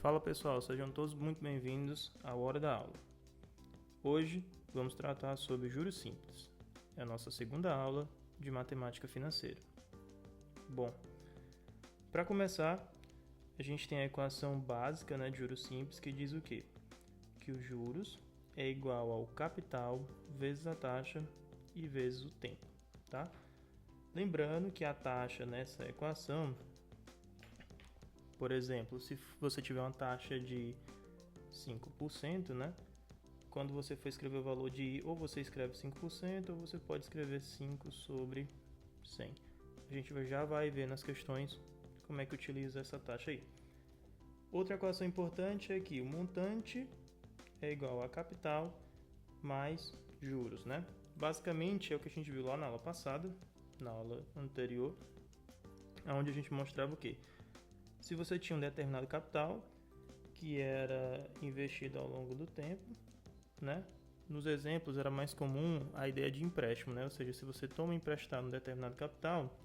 Fala pessoal, sejam todos muito bem-vindos à Hora da Aula. Hoje vamos tratar sobre juros simples. É a nossa segunda aula de matemática financeira. Bom, para começar, a gente tem a equação básica de juros simples que diz o quê? Que os juros é igual ao capital vezes a taxa e vezes o tempo, tá? Lembrando que a taxa nessa equação, por exemplo, se você tiver uma taxa de 5%, quando você for escrever o valor de I, ou você escreve 5%, ou você pode escrever 5 sobre 100. A gente já vai ver nas questões como é que utiliza essa taxa aí. Outra equação importante é que o montante é igual a capital mais juros, Basicamente é o que a gente viu lá na aula passada, na aula anterior, onde a gente mostrava o quê? Se você tinha um determinado capital que era investido ao longo do tempo, Nos exemplos era mais comum a ideia de empréstimo, Ou seja, se você toma emprestado um determinado capital,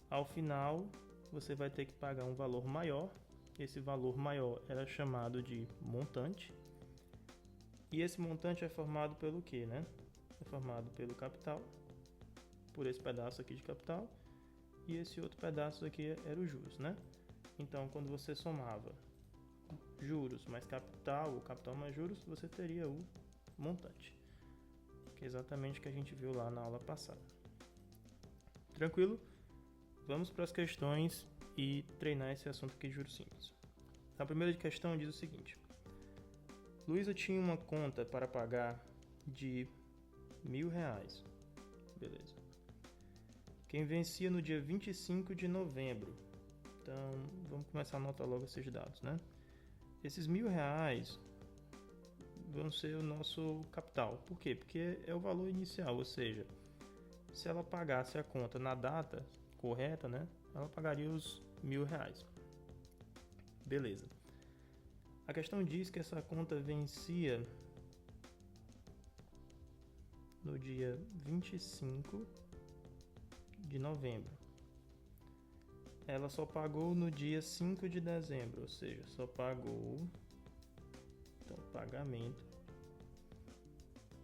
ao final você vai ter que pagar um valor maior. Esse valor maior era chamado de montante. E esse montante é formado pelo quê, É formado pelo capital, por esse pedaço aqui de capital, e esse outro pedaço aqui era os juros, Então, quando você somava juros mais capital, ou capital mais juros, você teria o montante, que é exatamente o que a gente viu lá na aula passada. Tranquilo? Vamos para as questões e treinar esse assunto aqui de juros simples. A primeira questão diz o seguinte: Luísa tinha uma conta para pagar de R$1.000. Beleza. Quem vencia no dia 25 de novembro. Então, vamos começar a anotar logo esses dados, Esses R$1.000 vão ser o nosso capital. Por quê? Porque é o valor inicial, ou seja, se ela pagasse a conta na data correta, ela pagaria os R$1.000. Beleza. A questão diz que essa conta vencia no dia 25 de novembro. Ela só pagou no dia 5 de dezembro, ou seja, só pagou. Então, o pagamento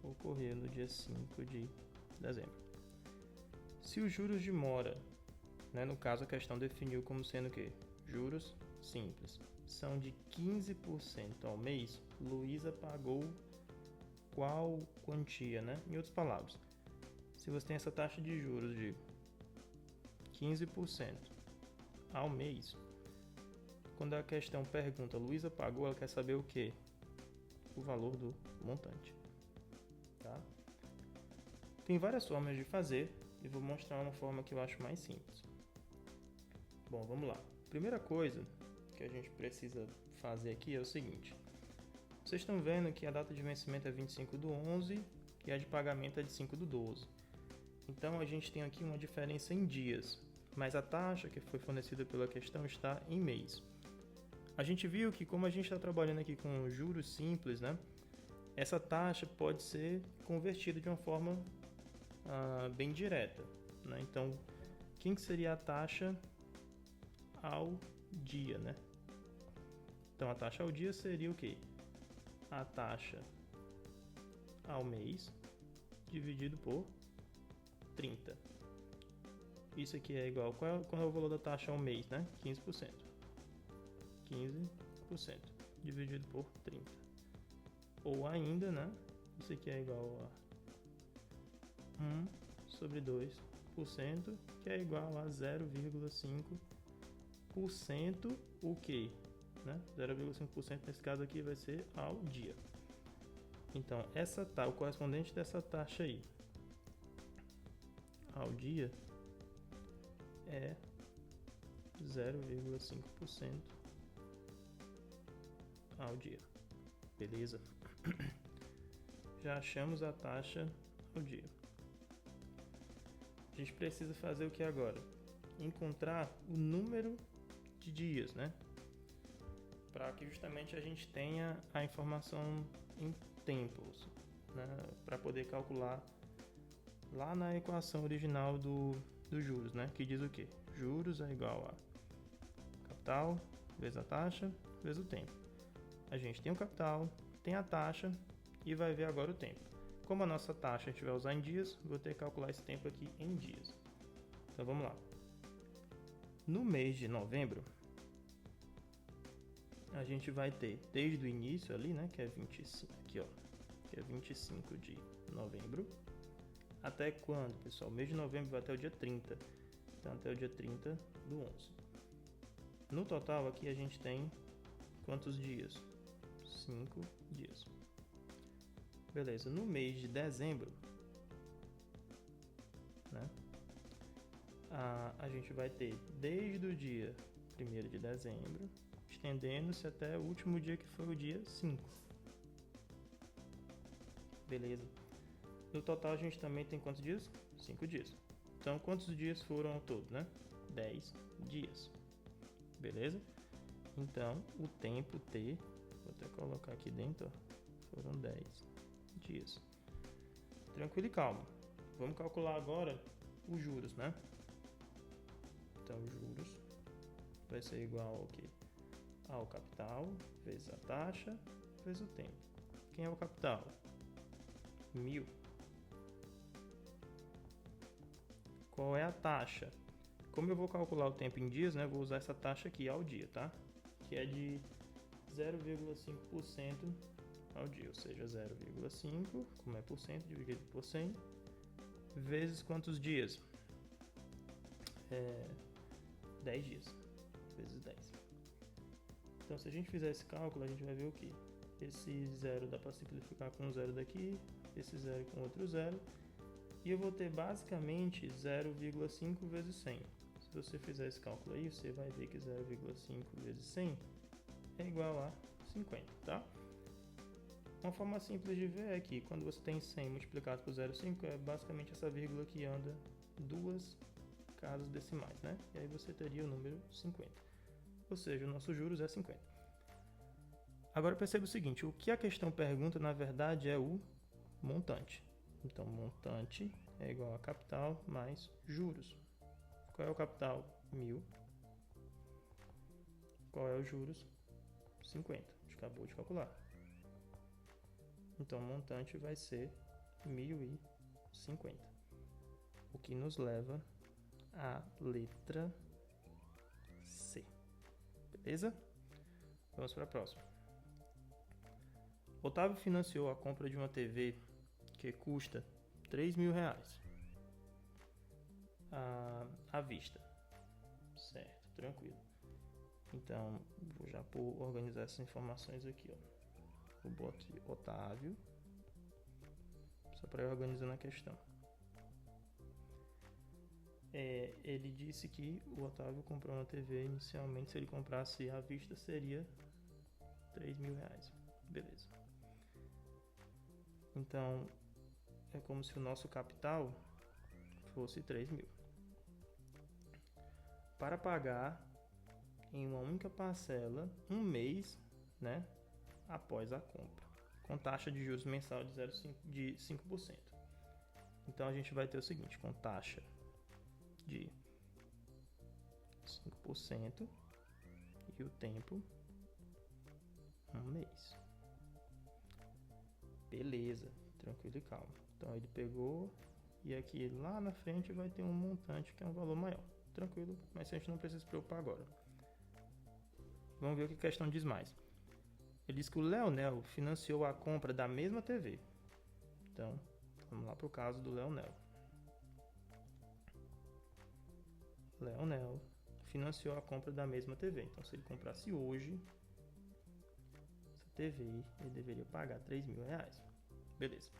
ocorreu no dia 5 de dezembro. Se os juros de mora, no caso a questão definiu como sendo o quê? Juros simples, são de 15% ao mês, Luísa pagou qual quantia, Em outras palavras, se você tem essa taxa de juros de 15% ao mês, quando a questão pergunta Luísa pagou, ela quer saber o quê? O valor do montante, tá? Tem várias formas de fazer e vou mostrar uma forma que eu acho mais simples. Bom, vamos lá. Primeira coisa que a gente precisa fazer aqui é o seguinte: vocês estão vendo que a data de vencimento é 25/11 e a de pagamento é de 5/12. Então a gente tem aqui uma diferença em dias, mas a taxa que foi fornecida pela questão está em mês. A gente viu que, como a gente está trabalhando aqui com juros simples, essa taxa pode ser convertida de uma forma bem direta. Então, quem que seria a taxa ao dia? Então, a taxa ao dia seria o quê? A taxa ao mês dividido por 30. Isso aqui é igual, qual é o valor da taxa ao mês, 15%. 15% dividido por 30. Ou ainda, isso aqui é igual a 1 sobre 2%, que é igual a 0,5%, o quê? 0,5% nesse caso aqui vai ser ao dia. Então, o correspondente dessa taxa aí ao dia é 0,5% ao dia. Beleza? Já achamos a taxa ao dia. A gente precisa fazer o que agora? Encontrar o número de dias, Para que justamente a gente tenha a informação em tempos, Para poder calcular lá na equação original dos juros, que diz o quê? Juros é igual a capital vezes a taxa vezes o tempo. A gente tem o capital, tem a taxa e vai ver agora o tempo. Como a nossa taxa a gente vai usar em dias, vou ter que calcular esse tempo aqui em dias. Então vamos lá. No mês de novembro, a gente vai ter desde o início ali, né, que é 25, aqui ó, que é 25 de novembro, até quando, pessoal? O mês de novembro vai até o dia 30, então até o dia 30 do 11. No total aqui a gente tem quantos dias? 5 dias. Beleza, no mês de dezembro, né, a gente vai ter desde o dia 1º de dezembro, estendendo-se até o último dia que foi o dia 5. Beleza. No total a gente também tem quantos dias? 5 dias. Então quantos dias foram ao todo, né? 10 dias. Beleza? Então o tempo T, vou até colocar aqui dentro, ó, foram 10 dias. Tranquilo e calmo. Vamos calcular agora os juros, né? Então os juros vai ser igual ao quê? Ao capital vezes a taxa vezes o tempo. Quem é o capital? 1.000. Qual é a taxa? Como eu vou calcular o tempo em dias, né? Vou usar essa taxa aqui ao dia, tá? Que é de 0,5% ao dia, ou seja, 0,5, como é por cento, dividido por 100, vezes quantos dias? 10 dias, vezes 10. Então, se a gente fizer esse cálculo, a gente vai ver o que? Esse zero dá para simplificar com um zero daqui, esse zero com outro zero, e eu vou ter basicamente 0,5 vezes 100. Se você fizer esse cálculo aí, você vai ver que 0,5 vezes 100 é igual a 50, tá? Uma forma simples de ver é que quando você tem 100 multiplicado por 0,5 é basicamente essa vírgula que anda duas casas decimais, né? E aí você teria o número 50. Ou seja, o nosso juros é 50. Agora perceba o seguinte, o que a questão pergunta na verdade é o montante. Então, montante é igual a capital mais juros. Qual é o capital? 1.000. Qual é o juros? 50. A gente acabou de calcular. Então, o montante vai ser 1.050. O que nos leva à letra C. Beleza? Vamos para a próxima. Otávio financiou a compra de uma TV que custa R$3.000 à vista. Certo, tranquilo. Então, vou já organizar essas informações aqui, ó. Vou botar aqui Otávio, só para ir organizando a questão. Ele disse que o Otávio comprou uma TV inicialmente, se ele comprasse à vista seria R$3.000. Beleza. Então, é como se o nosso capital fosse 3.000. Para pagar em uma única parcela, um mês, né, após a compra, com taxa de juros mensal de 5%. Então, a gente vai ter o seguinte, com taxa de 5% e o tempo, um mês. Beleza, tranquilo e calmo. Então ele pegou e aqui lá na frente vai ter um montante que é um valor maior. Tranquilo, mas a gente não precisa se preocupar agora. Vamos ver o que a questão diz mais. Ele diz que o Leonel financiou a compra da mesma TV. Então, vamos lá para o caso do Leonel. Leonel financiou a compra da mesma TV. Então, se ele comprasse hoje essa TV, ele deveria pagar R$3.000. Beleza.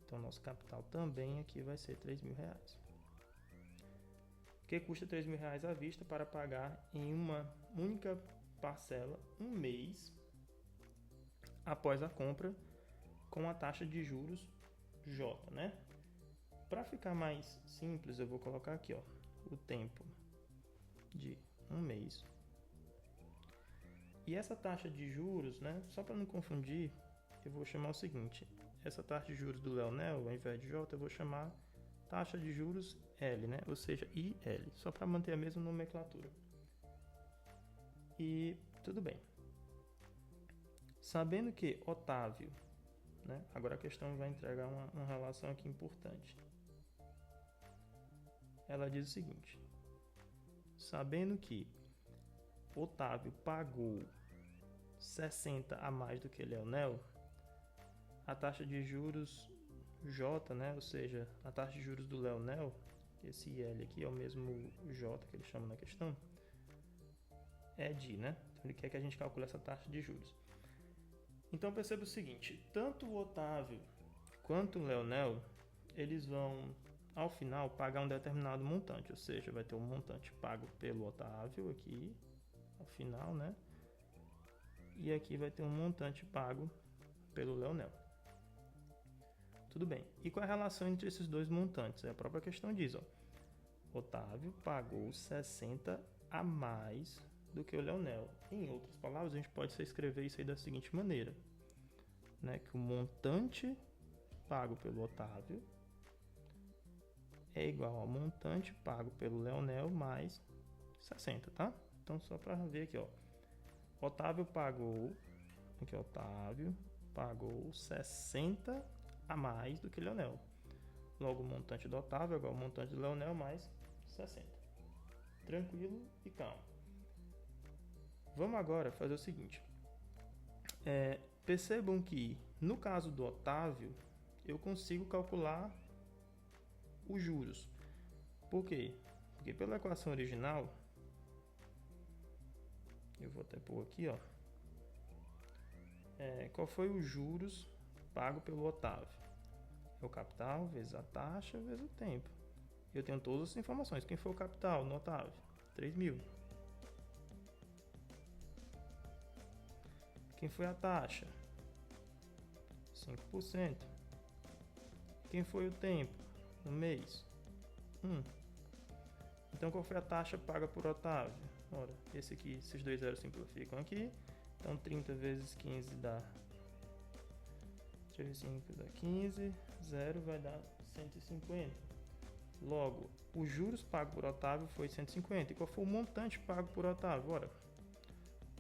Então, nosso capital também aqui vai ser R$3.000. Que custa R$3.000 à vista para pagar em uma única parcela, um mês após a compra, com a taxa de juros J, né? Para ficar mais simples, eu vou colocar aqui, ó, o tempo de um mês. E essa taxa de juros, né? Só para não confundir, eu vou chamar o seguinte: essa taxa de juros do Leonel, ao invés de J, eu vou chamar taxa de juros L, né? Ou seja, IL, só para manter a mesma nomenclatura. E tudo bem. Sabendo que Otávio, né? Agora a questão vai entregar uma relação aqui importante. Ela diz o seguinte: sabendo que Otávio pagou 60 a mais do que Leonel, a taxa de juros J, né? Ou seja, a taxa de juros do Leonel, esse L aqui é o mesmo J que ele chama na questão, é de, né? Então ele quer que a gente calcule essa taxa de juros. Então perceba o seguinte, tanto o Otávio quanto o Leonel, eles vão, ao final, pagar um determinado montante, ou seja, vai ter um montante pago pelo Otávio aqui, ao final, né? E aqui vai ter um montante pago pelo Leonel. Tudo bem. E qual é a relação entre esses dois montantes? A própria questão diz, ó, Otávio pagou 60 a mais do que o Leonel. Em outras palavras, a gente pode escrever isso aí da seguinte maneira, né? Que o montante pago pelo Otávio é igual ao montante pago pelo Leonel mais 60, tá? Então, só para ver aqui, ó. Otávio pagou 60 a mais do que Leonel. Logo, o montante do Otávio é igual ao montante do Leonel mais 60. Tranquilo e calmo. Vamos agora fazer o seguinte. Percebam que, no caso do Otávio, eu consigo calcular os juros. Por quê? Porque pela equação original, eu vou até pôr aqui, ó. Qual foi os juros pago pelo Otávio? É o capital vezes a taxa vezes o tempo. Eu tenho todas as informações. Quem foi o capital no Otávio? 3.000. Quem foi a taxa? 5%. Quem foi o tempo? Um mês. Então, qual foi a taxa paga por Otávio? Ora, esses dois zeros simplificam aqui. Então, 30 vezes 15 dá 35 dá 15, 0 vai dar 150. Logo, os juros pagos por Otávio foi 150. E qual foi o montante pago por Otávio? Ora,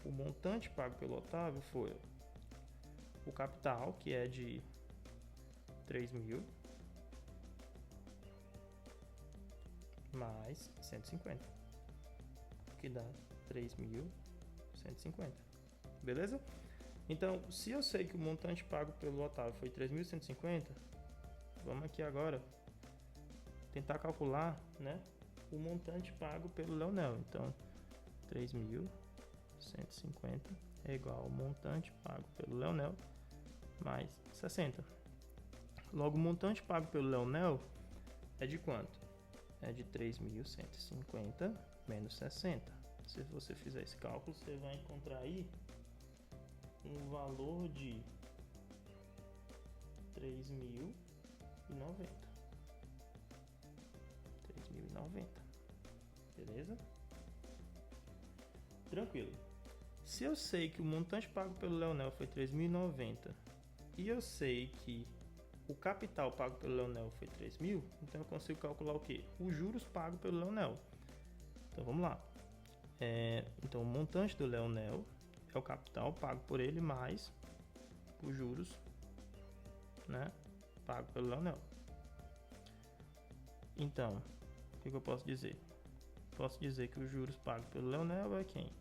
o montante pago pelo Otávio foi o capital, que é de 3.000, mais 150, que dá 3.150. Beleza? Então, se eu sei que o montante pago pelo Otávio foi 3.150, vamos aqui agora tentar calcular, né, o montante pago pelo Leonel. Então, 3.150 é igual ao montante pago pelo Leonel mais 60. Logo, o montante pago pelo Leonel é de quanto? É de 3.150 menos 60. Se você fizer esse cálculo, você vai encontrar aí um valor de 3.090. Beleza? Tranquilo. Se eu sei que o montante pago pelo Leonel foi 3.090 e eu sei que o capital pago pelo Leonel foi 3.000, então eu consigo calcular o quê? Os juros pagos pelo Leonel. Então vamos lá. Então o montante do Leonel é o capital pago por ele mais os juros, né, pago pelo Leonel. Então, o que eu posso dizer? Posso dizer que os juros pagos pelo Leonel é quem?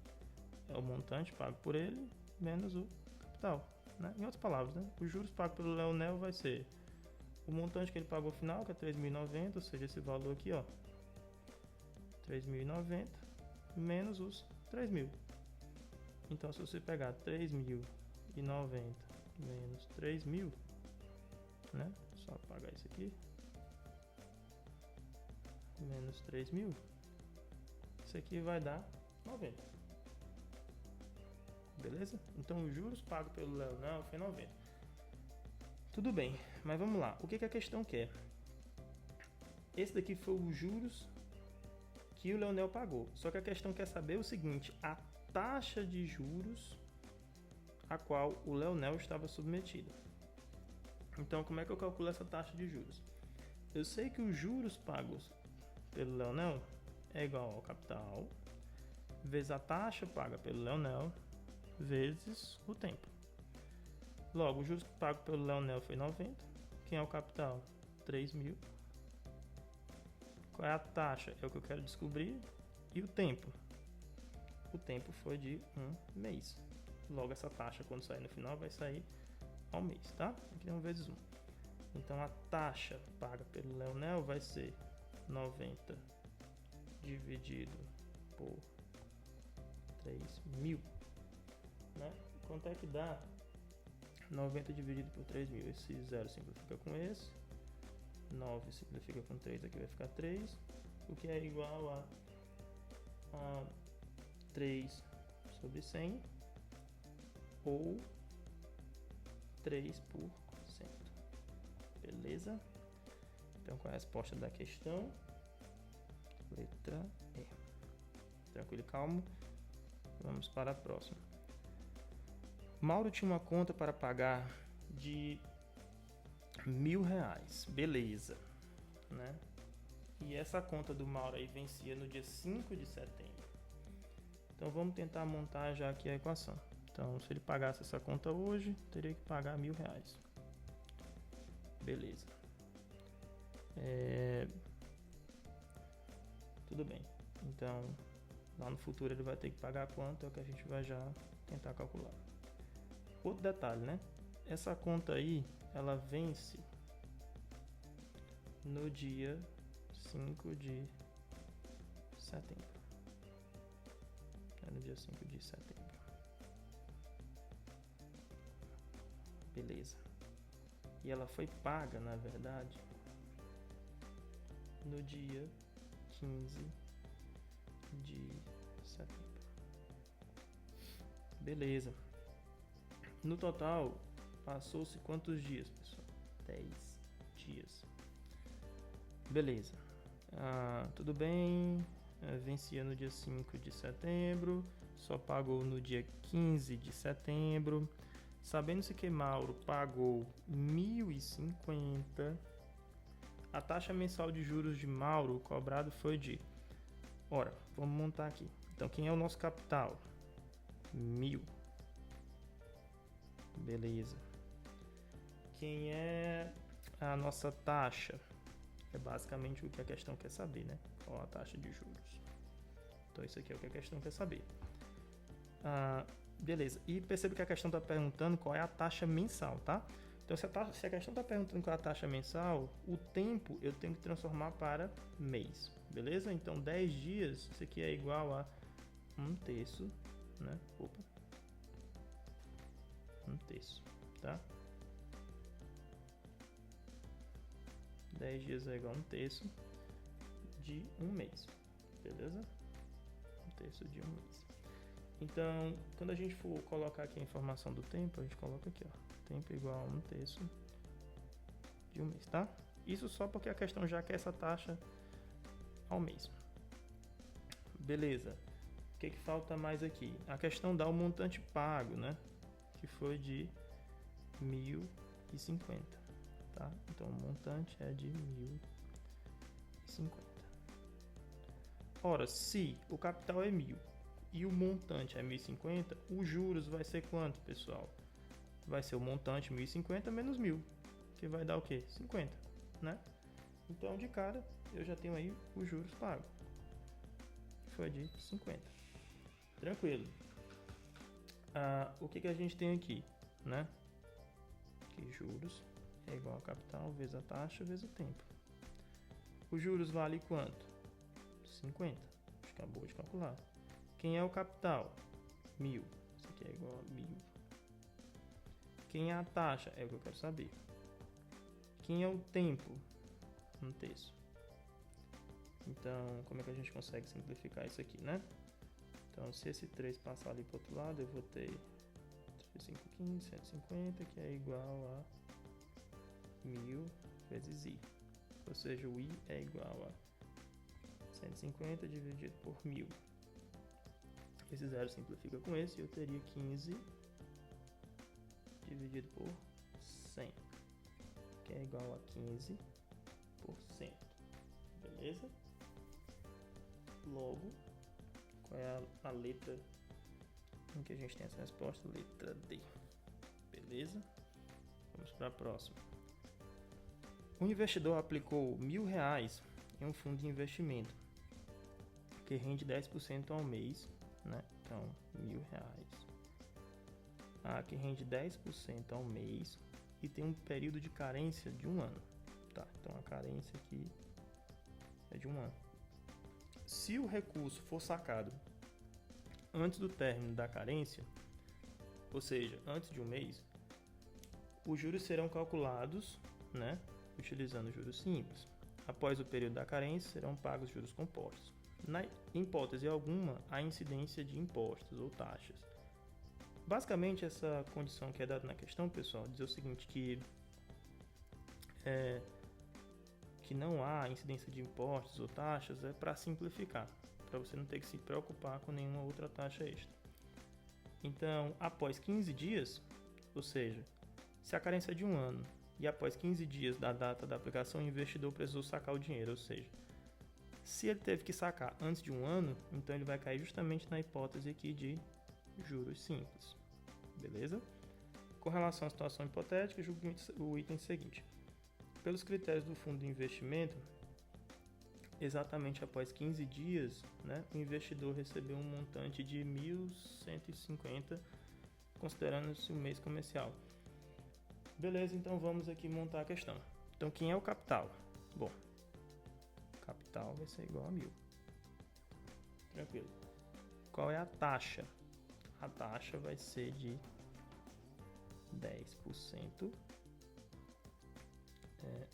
É o montante pago por ele menos o capital, né? Em outras palavras, né, os juros pagos pelo Leonel vai ser o montante que ele pagou no final, que é 3.090, ou seja, esse valor aqui, ó, 3.090 menos os 3.000. Então, se você pegar 3.090 menos 3.000, né? Só apagar isso aqui. Menos 3.000. Isso aqui vai dar 90. Beleza? Então, os juros pagos pelo Leonel foi 90. Tudo bem, mas vamos lá. O que a questão quer? Esse daqui foi os juros que o Leonel pagou. Só que a questão quer saber o seguinte: a taxa de juros a qual o Leonel estava submetido. Então, como é que eu calculo essa taxa de juros? Eu sei que os juros pagos pelo Leonel é igual ao capital vezes a taxa paga pelo Leonel vezes o tempo. Logo, o juros pago pelo Leonel foi 90. Quem é o capital? 3.000. Qual é a taxa? É o que eu quero descobrir. E o tempo? O tempo foi de 1 mês. Logo, essa taxa, quando sair no final, vai sair ao mês, tá? Aqui é 1 vezes 1. Então, a taxa paga pelo Leonel vai ser 90 dividido por 3.000. Né? Quanto é que dá 90 dividido por 3.000? Esse 0 simplifica com esse. 9 simplifica com 3, aqui vai ficar 3. O que é igual a 3 sobre 100 ou 3%. Beleza? Então, qual é a resposta da questão? Letra E. Tranquilo e calmo. Vamos para a próxima. Mauro tinha uma conta para pagar de R$1.000. Beleza. Né? E essa conta do Mauro aí vencia no dia 5 de setembro. Então, vamos tentar montar já aqui a equação. Então, se ele pagasse essa conta hoje, teria que pagar R$1.000. Beleza. Tudo bem. Então, lá no futuro ele vai ter que pagar quanto, é o que a gente vai já tentar calcular. Outro detalhe, né? Essa conta aí, ela vence no dia 5 de setembro. É no dia 5 de setembro. Beleza. E ela foi paga, na verdade, no dia 15 de setembro. Beleza. No total, passou-se quantos dias, pessoal? 10 dias. Beleza. Tudo bem. Vencia no dia 5 de setembro. Só pagou no dia 15 de setembro. Sabendo-se que Mauro pagou 1.050, a taxa mensal de juros de Mauro cobrado foi de... Ora, vamos montar aqui. Então, quem é o nosso capital? 1.000. Beleza. Quem é a nossa taxa? É basicamente o que a questão quer saber, né? Qual a taxa de juros? Então, isso aqui é o que a questão quer saber. Beleza. E perceba que a questão está perguntando qual é a taxa mensal, tá? Então, se a questão está perguntando qual é a taxa mensal, o tempo eu tenho que transformar para mês, beleza? Então, 10 dias, isso aqui é igual a 1/3, né? 1/3, tá? 10 dias é igual a 1/3 de um mês, beleza? 1/3 de um mês. Então, quando a gente for colocar aqui a informação do tempo, a gente coloca aqui, ó, tempo igual a 1/3 de um mês, tá? Isso só porque a questão já quer essa taxa ao mês. Beleza. O que falta mais aqui? A questão dá o montante pago, né? Que foi de 1.050, tá? Então, o montante é de 1.050. Ora, se o capital é 1.000 e o montante é 1.050, os juros vai ser quanto, pessoal? Vai ser o montante 1.050 menos 1.000, que vai dar o quê? 50, né? Então, de cara, eu já tenho aí os juros pagos. Foi de 50. Tranquilo. O que a gente tem aqui, né? Que juros é igual a capital vezes a taxa vezes o tempo. Os juros vale quanto? 50. A gente acabou de calcular. Quem é o capital? 1.000. Isso aqui é igual a 1.000. Quem é a taxa? É o que eu quero saber. Quem é o tempo? 1/3. Então, como é que a gente consegue simplificar isso aqui, né? Então, se esse 3 passar ali para o outro lado, eu vou ter 5, 15, 150, que é igual a 1.000 vezes I. Ou seja, o I é igual a 150 dividido por 1.000. Esse zero simplifica com esse, eu teria 15 dividido por 100, que é igual a 15%. Beleza? Logo, qual é a letra em que a gente tem essa resposta? Letra D. Beleza? Vamos para a próxima. O investidor aplicou R$ 1.000 em um fundo de investimento que rende 10% ao mês, né? Então, R$ 1.000. Que rende 10% ao mês e tem um período de carência de 1 ano. Tá, então a carência aqui é de 1 ano. Se o recurso for sacado antes do término da carência, ou seja, antes de 1 mês, os juros serão calculados, né, utilizando juros simples. Após o período da carência, serão pagos juros compostos. Em hipótese alguma, há incidência de impostos ou taxas. Basicamente, essa condição que é dada na questão, pessoal, diz o seguinte, que não há incidência de impostos ou taxas, é para simplificar, para você não ter que se preocupar com nenhuma outra taxa extra. Então, após 15 dias, ou seja, se a carência é de 1 ano e após 15 dias da data da aplicação, o investidor precisou sacar o dinheiro, ou seja, se ele teve que sacar antes de 1 ano, então ele vai cair justamente na hipótese aqui de juros simples, beleza? Com relação à situação hipotética, julgue o item seguinte. Pelos critérios do fundo de investimento, exatamente após 15 dias, né, o investidor recebeu um montante de 1.150, considerando-se um mês comercial. Beleza, então vamos aqui montar a questão. Então, quem é o capital? Bom, capital vai ser igual a 1.000. Tranquilo. Qual é a taxa? A taxa vai ser de 10%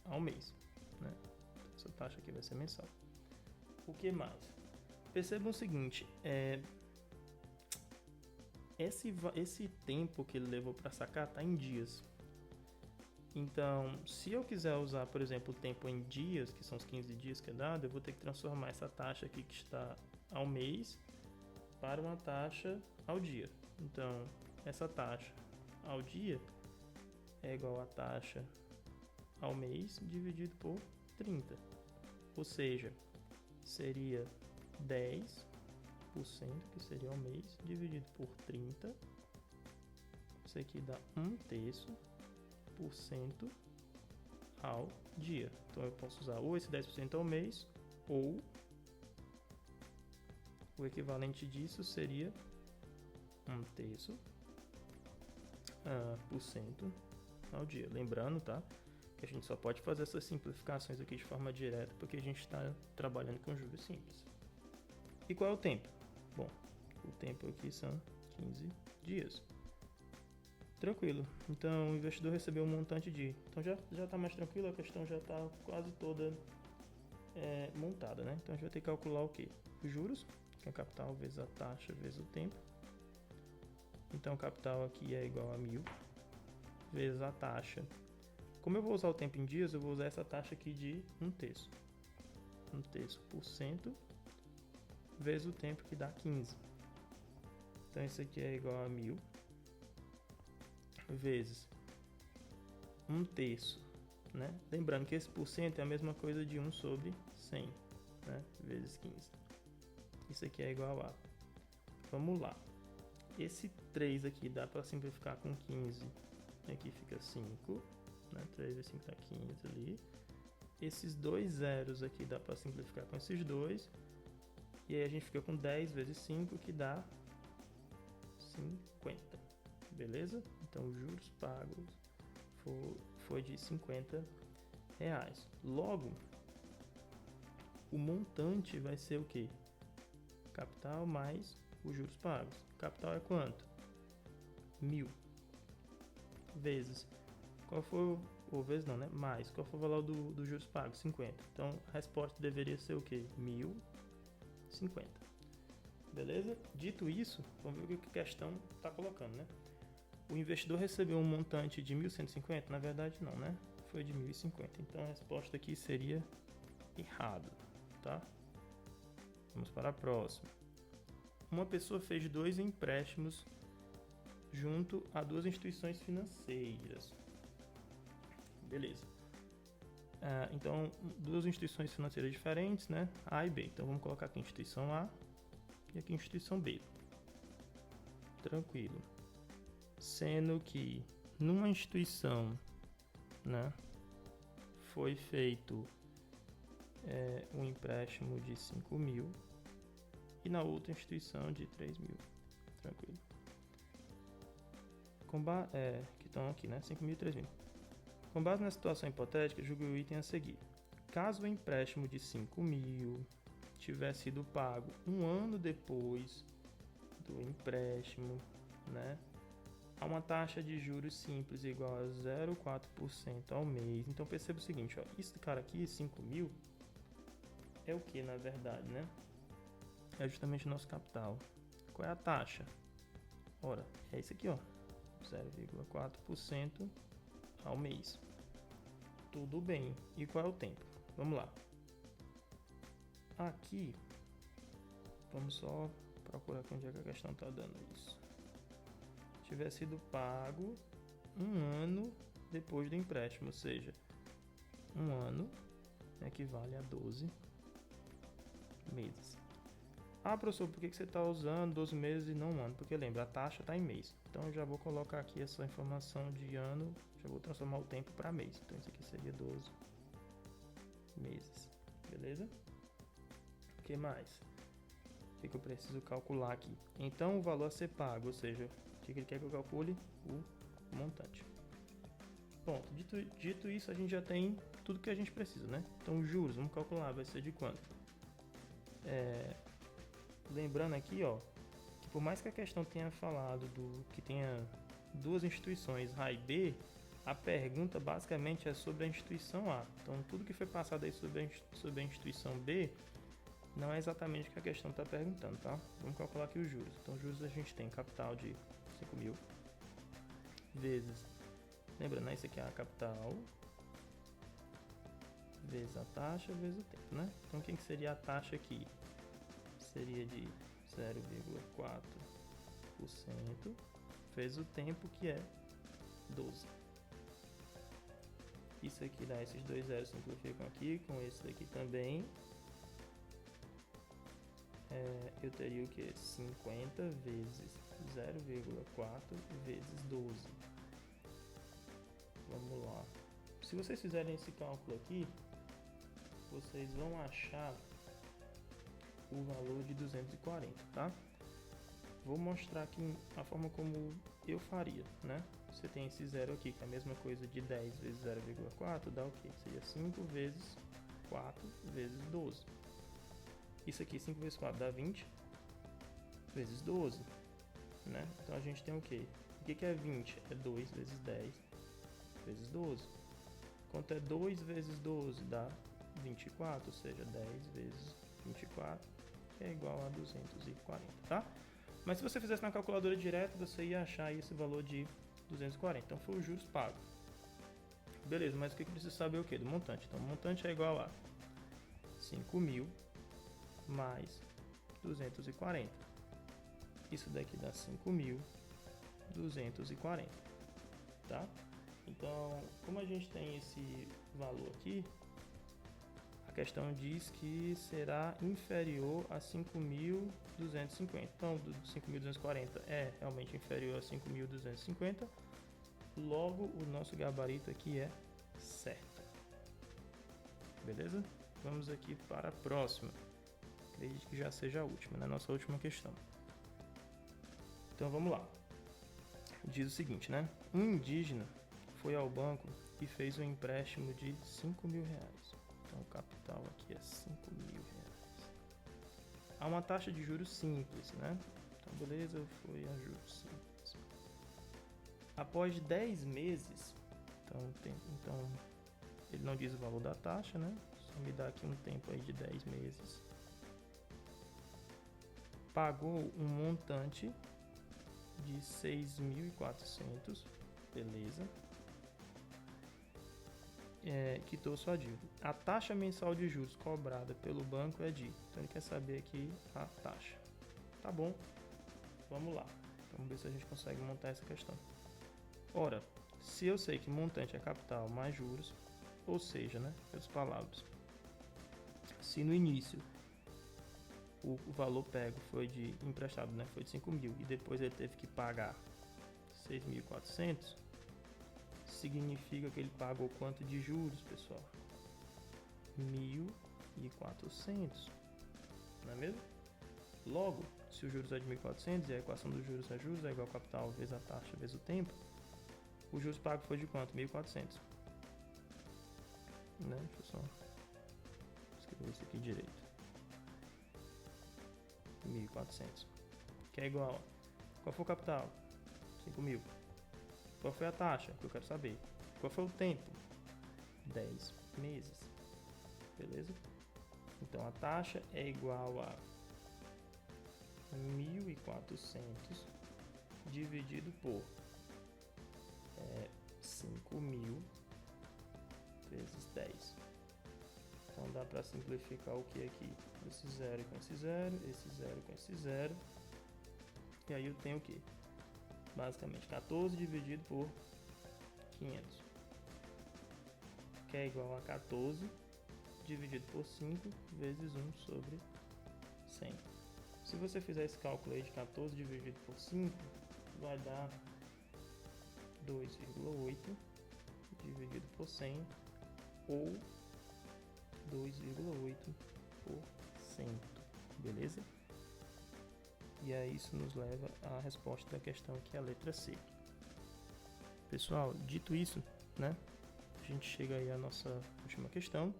ao mês, né? Essa taxa aqui vai ser mensal. O que mais? Percebam o seguinte, esse tempo que ele levou para sacar está em dias. Então, se eu quiser usar, por exemplo, o tempo em dias, que são os 15 dias que é dado, eu vou ter que transformar essa taxa aqui que está ao mês para uma taxa ao dia. Então, essa taxa ao dia é igual a taxa ao mês dividido por 30. Ou seja, seria 10%, que seria ao mês, dividido por 30. Isso aqui dá 1/3% ao dia. Então eu posso usar ou esse 10% ao mês, ou o equivalente disso seria 1/3% ao dia. Lembrando, tá, que a gente só pode fazer essas simplificações aqui de forma direta porque a gente está trabalhando com juros simples. E qual é o tempo? Bom, o tempo aqui são 15 dias. Tranquilo. Então o investidor recebeu um montante de... Então já está mais tranquilo, a questão já está quase toda montada, né? Então a gente vai ter que calcular o quê? Os juros, que é capital vezes a taxa vezes o tempo. Então o capital aqui é igual a 1.000 vezes a taxa. Como eu vou usar o tempo em dias, eu vou usar essa taxa aqui de 1/3. 1/3% vezes o tempo, que dá 15. Então isso aqui é igual a 1.000 vezes 1/3, né? Lembrando que esse porcento é a mesma coisa de 1/100, né? Vezes 15. Isso aqui é igual a... Vamos lá. Esse 3 aqui dá para simplificar com 15. Aqui fica 5, né? 3 vezes 5 dá 15 ali. Esses dois zeros aqui dá para simplificar com esses dois. E aí a gente fica com 10 vezes 5, que dá 50. Beleza? Então, os juros pagos foi de R$50. Logo, o montante vai ser o quê? Capital mais os juros pagos. Capital é quanto? 1.000 vezes. Qual foi ou vezes não, né? Mais. Qual foi o valor dos juros pagos? 50. Então, a resposta deveria ser o quê? 1.050. Beleza? Dito isso, vamos ver o que a questão está colocando, né? O investidor recebeu um montante de 1.150? Na verdade, não, né? Foi de 1.050. Então, a resposta aqui seria errado, tá? Vamos para a próxima. Uma pessoa fez 2 empréstimos junto a 2 instituições financeiras. Beleza. Então, 2 instituições financeiras diferentes, né? A e B. Então, vamos colocar aqui instituição A e aqui instituição B. Tranquilo. Sendo que numa instituição né? Foi feito um empréstimo de 5 mil e na outra instituição de 3 mil. Tranquilo. Que estão aqui, né? 5 mil e 3 mil. Com base na situação hipotética, julgue o item a seguir. Caso o empréstimo de 5 mil tivesse sido pago um ano depois do empréstimo, né? Há uma taxa de juros simples igual a 0,4% ao mês. Então perceba o seguinte, ó, esse cara aqui, 5 mil, é o que na verdade, né? É justamente o nosso capital. Qual é a taxa? Ora, é isso aqui, ó, 0,4% ao mês. Tudo bem. E qual é o tempo? Vamos lá. Aqui, vamos só procurar aqui onde é que a questão está dando isso. Tiver sido pago um ano depois do empréstimo, ou seja, um ano equivale a 12 meses. Ah, professor, por que você está usando 12 meses e não um ano? Porque lembra, a taxa está em mês. Então eu já vou colocar aqui essa informação de ano, já vou transformar o tempo para mês. Então isso aqui seria 12 meses, beleza? O que mais? O que eu preciso calcular aqui? Então o valor a ser pago, ou seja, o que ele quer que eu calcule? O montante. Pronto, dito isso, a gente já tem tudo que a gente precisa, né? Então os juros, vamos calcular, vai ser de quanto? Lembrando aqui, ó, que por mais que a questão tenha falado que tenha duas instituições, A e B, a pergunta basicamente é sobre a instituição A. Então tudo que foi passado aí sobre a instituição B não é exatamente o que a questão está perguntando, tá? Vamos calcular aqui os juros. Então, os juros a gente tem capital de 5 mil vezes, lembrando, né? Isso aqui é a capital, vezes a taxa, vezes o tempo, né? Então, quem que seria a taxa aqui? Seria de 0,4% vezes o tempo, que é 12. Isso aqui dá, esses dois zeros simplificam aqui, com esse daqui também. Eu teria o que? 50 vezes 0,4 vezes 12. Vamos lá. Se vocês fizerem esse cálculo aqui, vocês vão achar o valor de 240, tá? Vou mostrar aqui a forma como eu faria, né? Você tem esse zero aqui, que é a mesma coisa de 10 vezes 0,4, dá o quê? Seria 5 vezes 4 vezes 12. Isso aqui, 5 vezes 4 dá 20 vezes 12, né? Então a gente tem o quê? O que é 20? É 2 vezes 10 vezes 12. Quanto é 2 vezes 12? Dá 24, ou seja, 10 vezes 24, que é igual a 240, tá? Mas se você fizesse na calculadora direta, você ia achar esse valor de 240. Então foi os juros pagos. Beleza, mas o que precisa saber o quê? Do montante. Então o montante é igual a 5 mil mais 240. Isso daqui dá 5.240, tá? Então, como a gente tem esse valor aqui, a questão diz que será inferior a 5.250. Então, 5.240 é realmente inferior a 5.250. Logo, o nosso gabarito aqui é certo. Beleza? Vamos aqui para a próxima. Acredito que já seja a última, né? Nossa última questão. Então vamos lá. Diz o seguinte, né? Um indígena foi ao banco e fez um empréstimo de 5 mil reais. Então o capital aqui é 5 mil reais. Há uma taxa de juros simples, né? Então beleza, foi a juros simples. Após 10 meses, então ele não diz o valor da taxa, né? Só me dá aqui um tempo aí de 10 meses. Pagou um montante de 6.400, beleza? Quitou sua dívida. A taxa mensal de juros cobrada pelo banco é de... Então ele quer saber aqui a taxa. Tá bom, vamos lá. Vamos ver se a gente consegue montar essa questão. Ora, se eu sei que montante é capital mais juros, ou seja, né, em outras palavras, se no início o valor pego foi de emprestado, né, foi de 5 mil e depois ele teve que pagar 6.400, significa que ele pagou quanto de juros, pessoal? 1.400, não é mesmo? Logo, se o juros é de 1.400 e a equação dos juros é juros é igual a capital vezes a taxa vezes o tempo, o juros pago foi de quanto? 1.400. Né? Deixa eu só escrever isso aqui direito. 1.400. Que é igual a... Qual foi o capital? 5.000. Qual foi a taxa? Que eu quero saber. Qual foi o tempo? 10 meses. Beleza? Então a taxa é igual a 1.400 dividido por 5.000 vezes 10. Então dá para simplificar o que aqui? Esse zero com esse zero, esse zero com esse zero. E aí eu tenho o que? Basicamente 14 dividido por 500, que é igual a 14 dividido por 5 vezes 1 sobre 100. Se você fizer esse cálculo aí de 14 dividido por 5, vai dar 2,8 dividido por 100 ou 2,8%, beleza? E aí isso nos leva à resposta da questão, que é a letra C. Pessoal, dito isso, né, a gente chega aí à nossa última questão.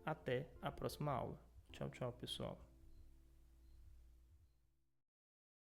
Até a próxima aula. Tchau, tchau, pessoal.